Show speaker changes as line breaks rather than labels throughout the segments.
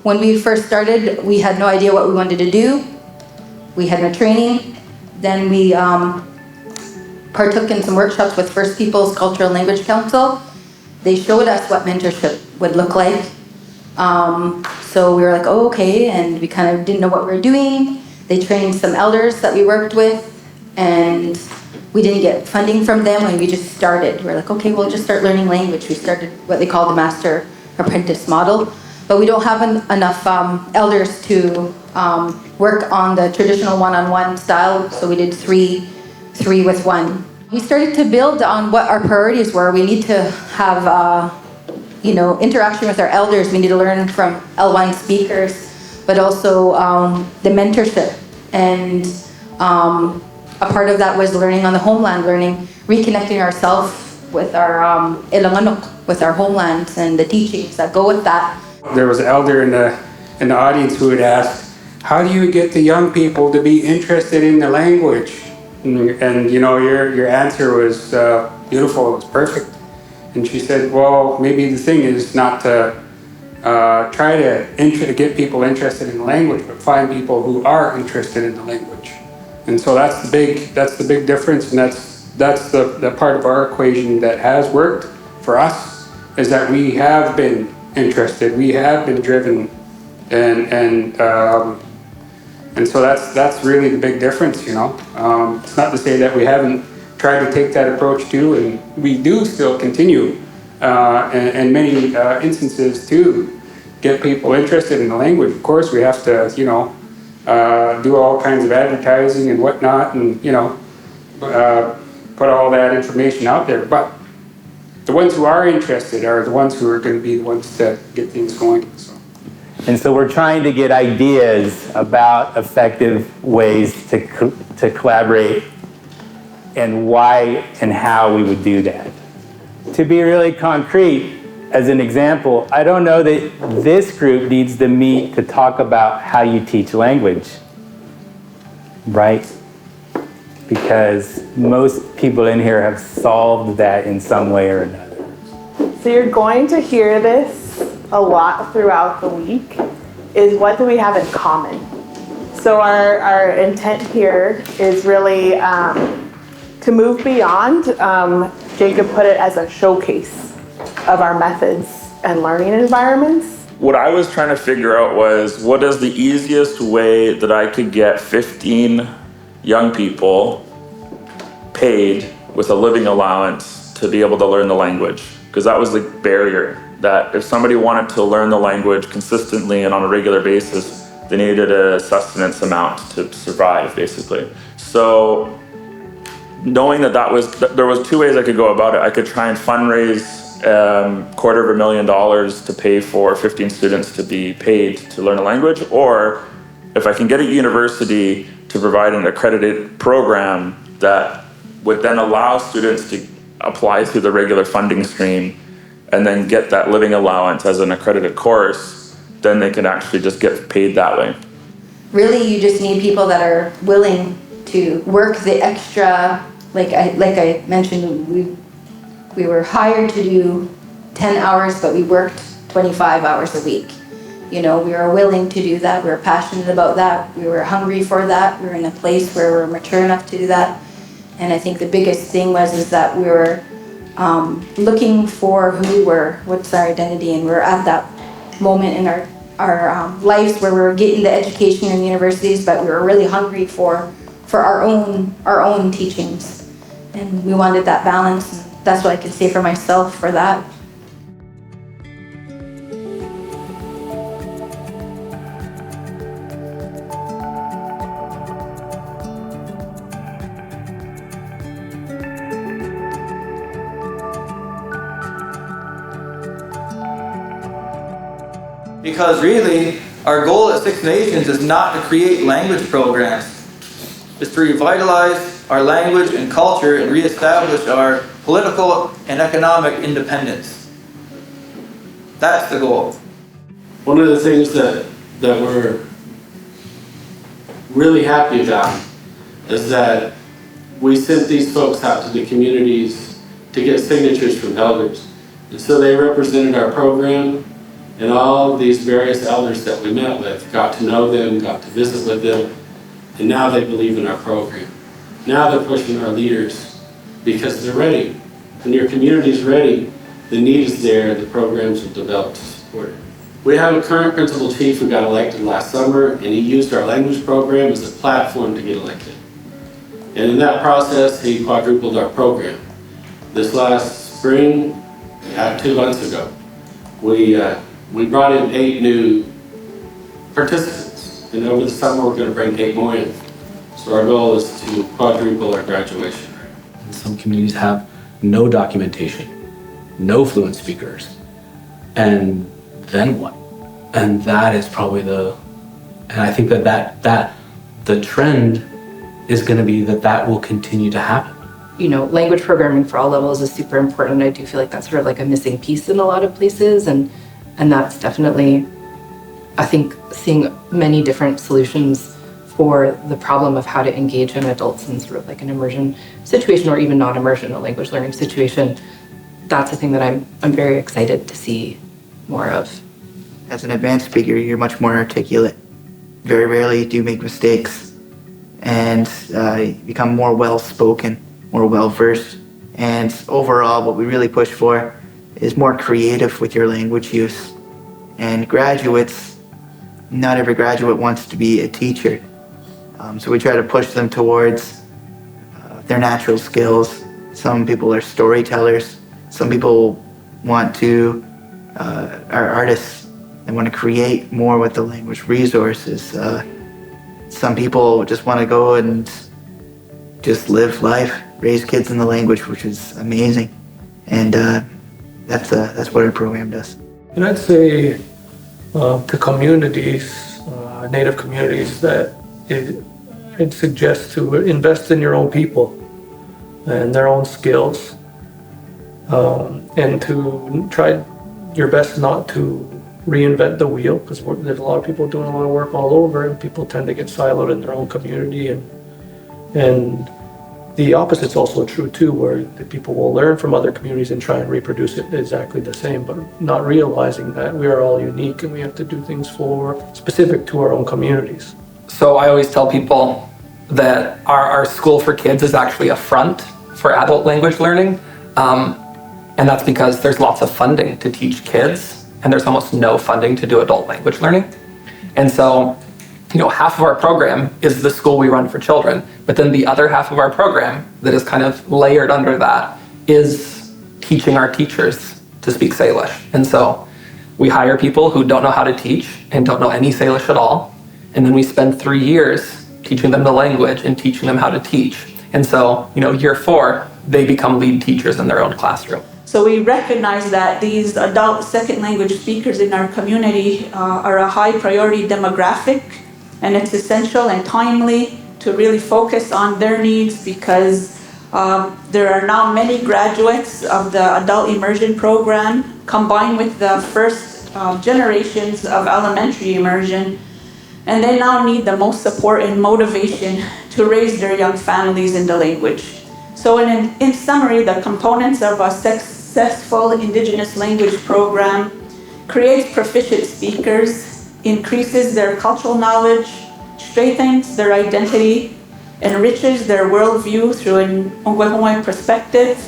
When we first started, we had no idea what we wanted to do. We had no training. Then we partook in some workshops with First Peoples Cultural Language Council. They showed us what mentorship would look like. So we were like, oh, okay, and we kind of didn't know what we were doing. They trained some elders that we worked with, and we didn't get funding from them, and we just started. We were like, okay, we'll just start learning language. We started what they call the master apprentice model, but we don't have enough elders to work on the traditional one-on-one style, so we did three with one. We started to build on what our priorities were. We need to have interaction with our elders. We need to learn from L1 speakers, but also the mentorship. And a part of that was learning on the homeland, reconnecting ourselves with our Ilanganuk, with our homelands and the teachings that go with that.
There was an elder in the audience who had asked, how do you get the young people to be interested in the language? And your answer was beautiful, it was perfect. And she said, well, maybe the thing is not to try to get people interested in the language, but find people who are interested in the language. And so that's the big difference, and that's the part of our equation that has worked for us, is that we have been interested, we have been driven, and so that's really the big difference, It's not to say that we haven't tried to take that approach too, and we do still continue in many instances to get people interested in the language. Of course, we have to, do all kinds of advertising and whatnot, and put all that information out there. But the ones who are interested are the ones who are going to be the ones that get things going.
And so we're trying to get ideas about effective ways to collaborate and why and how we would do that. To be really concrete, as an example, I don't know that this group needs to meet to talk about how you teach language, right? Because most people in here have solved that in some way or another.
So you're going to hear this a lot throughout the week, is what do we have in common? So our intent here is really to move beyond, Jacob put it as a showcase of our methods and learning environments.
What I was trying to figure out was, what is the easiest way that I could get 15 young people paid with a living allowance to be able to learn the language? Because that was the barrier, that if somebody wanted to learn the language consistently and on a regular basis, they needed a sustenance amount to survive, basically. So knowing that there was two ways I could go about it. I could try and fundraise $250,000 to pay for 15 students to be paid to learn a language, or if I can get a university to provide an accredited program that would then allow students to apply through the regular funding stream and then get that living allowance as an accredited course, then they can actually just get paid that way.
really you just need people that are willing to work the extra, like I mentioned, we were hired to do 10 hours, but we worked 25 hours a week. You know, we were willing to do that. We were passionate about that. We were hungry for that. We were in a place where we were mature enough to do that. And I think the biggest thing is that we were looking for who we were, what's our identity, and we were at that moment in our lives where we were getting the education in universities, but we were really hungry for our own teachings, and we wanted that balance. And that's what I can say for myself for that.
Because really, our goal at Six Nations is not to create language programs. It's to revitalize our language and culture and reestablish our political and economic independence. That's the goal.
One of the things that we're really happy about is that we sent these folks out to the communities to get signatures from elders. And so they represented our program, and all these various elders that we met with got to know them, got to visit with them, and now they believe in our program. Now they're pushing our leaders because they're ready. When your community's ready, the need is there, the programs are developed to support it. We have a current principal chief who got elected last summer, and he used our language program as a platform to get elected. And in that process, he quadrupled our program. This last spring, 2 months ago, we brought in 8 new participants, and over the summer we're going to bring 8 more in. So our goal is to quadruple our graduation rate.
Some communities have no documentation, no fluent speakers, and then what? And that is probably and I think that the trend is going to be that will continue to happen.
You know, language programming for all levels is super important. I do feel like that's sort of like a missing piece in a lot of places, and that's definitely, I think, seeing many different solutions for the problem of how to engage in adults in sort of like an immersion situation, or even non-immersion, a language learning situation. That's a thing that I'm very excited to see more of.
As an advanced speaker, you're much more articulate. Very rarely do you make mistakes, and you become more well-spoken, more well-versed. And overall, what we really push for is more creative with your language use. And graduates, not every graduate wants to be a teacher. So we try to push them towards their natural skills. Some people are storytellers. Some people are artists. They want to create more with the language resources. Some people just want to go and just live life, raise kids in the language, which is amazing. And that's what our program does.
And I'd say to communities, Native communities, that I'd suggest to invest in your own people and their own skills, and to try your best not to reinvent the wheel, because there's a lot of people doing a lot of work all over, and people tend to get siloed in their own community, and the opposite's also true too, where the people will learn from other communities and try and reproduce it exactly the same, but not realizing that we are all unique and we have to do things specific to our own communities.
So I always tell people that our school for kids is actually a front for adult language learning, and that's because there's lots of funding to teach kids, and there's almost no funding to do adult language learning. And so, half of our program is the school we run for children, but then the other half of our program that is kind of layered under that is teaching our teachers to speak Salish. And so we hire people who don't know how to teach and don't know any Salish at all, and then we spend 3 years teaching them the language and teaching them how to teach. And so, year 4, they become lead teachers in their own classroom.
So we recognize that these adult second language speakers in our community are a high priority demographic, and it's essential and timely to really focus on their needs, because there are now many graduates of the adult immersion program combined with the first generations of elementary immersion and they now need the most support and motivation to raise their young families in the language. So in summary, the components of a successful Indigenous language program creates proficient speakers, increases their cultural knowledge, strengthens their identity, enriches their worldview through an Ongwehongwe perspective,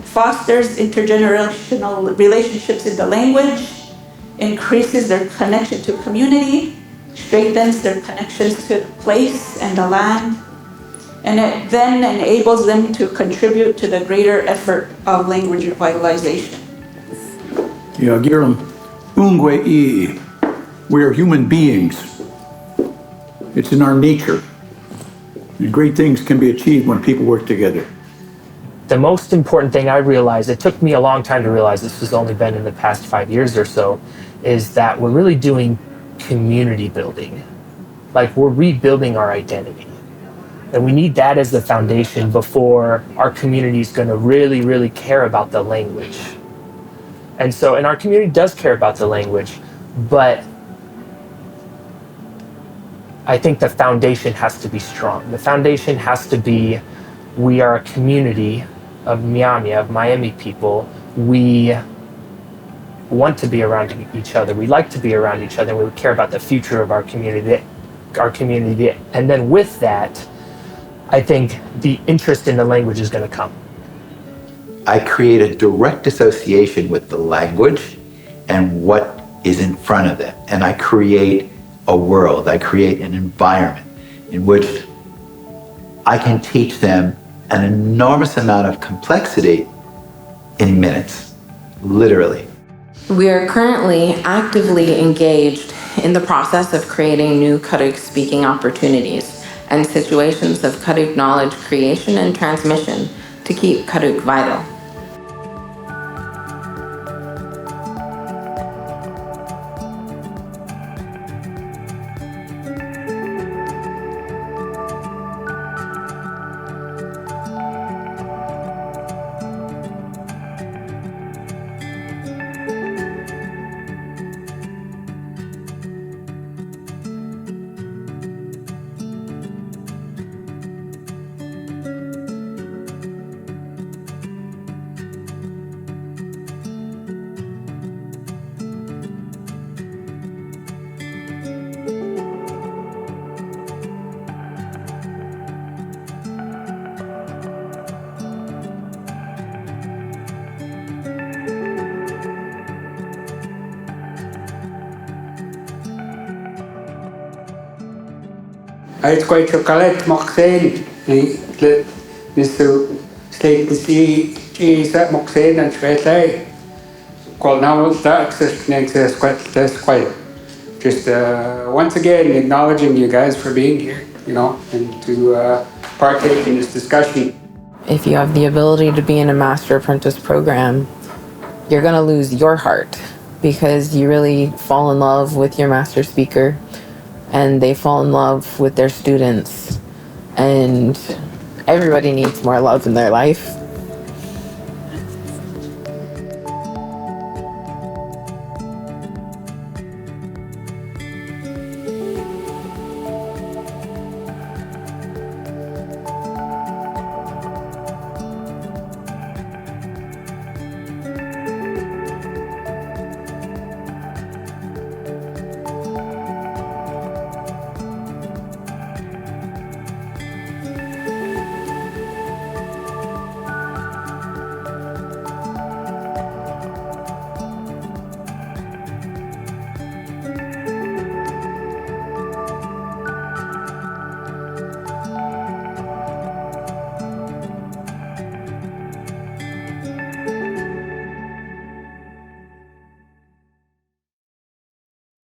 fosters intergenerational relationships in the language, increases their connection to community, strengthens their connections to the place and the land, and it then enables them to contribute to the greater effort of language revitalization.
Yagiram, Ungwe. We are human beings. It's in our nature. And great things can be achieved when people work together.
The most important thing I realized, it took me a long time to realize, this has only been in the past 5 years or so, is that we're really doing community building. Like, we're rebuilding our identity. And we need that as the foundation before our community is going to really, really care about the language. And so, and our community does care about the language, but I think the foundation has to be strong. The foundation has to be, we are a community of Miami, of Miami people. We want to be around each other. We like to be around each other. We care about the future of our community. And then with that, I think the interest in the language is going to come.
I create a direct association with the language and what is in front of them. And I create a world, I create an environment in which I can teach them an enormous amount of complexity in minutes, literally.
We are currently actively engaged in the process of creating new Karuk speaking opportunities and situations of Karuk knowledge creation and transmission to keep Karuk vital.
It's quite chocolate, moxen. Nisso steak the sea cheese at moxen and shwetay. Called now that is quite. Just once again acknowledging you guys for being here, you know, and to partake in this discussion.
If you have the ability to be in a master apprentice program, you're going to lose your heart because you really fall in love with your master speaker and they fall in love with their students, and everybody needs more love in their life.